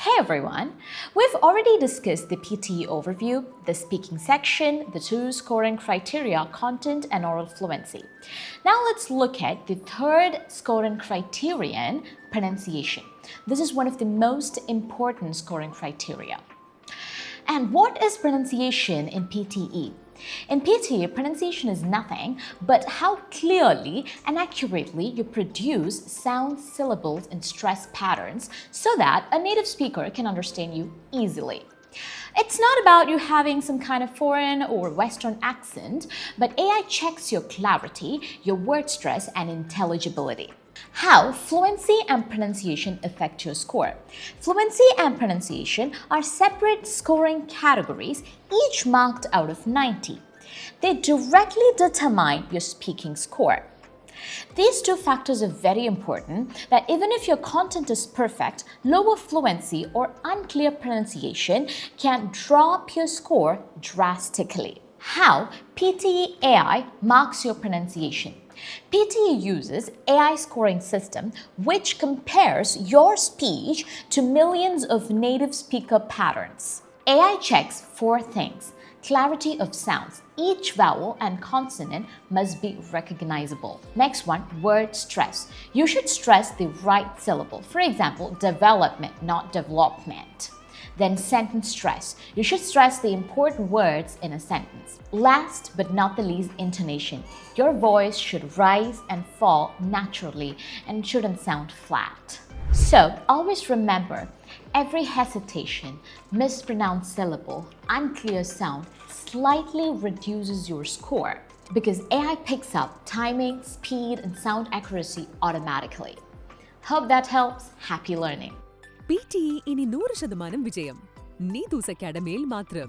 Hey everyone! We've already discussed the PTE overview, the speaking section, the two scoring criteria, content and oral fluency. Now let's look at the third scoring criterion, pronunciation. This is one of the most important scoring criteria. And what is pronunciation in PTE? In PTE, pronunciation is nothing but how clearly and accurately you produce sound syllables and stress patterns so that a native speaker can understand you easily. It's not about you having some kind of foreign or Western accent, but AI checks your clarity, your word stress, and intelligibility. How fluency and pronunciation affect your score. Fluency and pronunciation are separate scoring categories, each marked out of 90. They directly determine your speaking score. These two factors are very important that even if your content is perfect, lower fluency or unclear pronunciation can drop your score drastically. How PTE AI marks your pronunciation. PTE uses AI scoring system which compares your speech to millions of native speaker patterns. AI checks 4 things. Clarity of sounds. Each vowel and consonant must be recognizable. Next one, word stress. You should stress the right syllable. For example, development, not development. Then sentence stress. You should stress the important words in a sentence. Last but not the least, intonation. Your voice should rise and fall naturally and shouldn't sound flat. So always remember, every hesitation, mispronounced syllable, unclear sound slightly reduces your score because AI picks up timing, speed, and sound accuracy automatically. Hope that helps. Happy learning. PTE ഇനി 100% വിജയം. നീതൂസ് അക്കാഡമിയിൽ മാത്രം.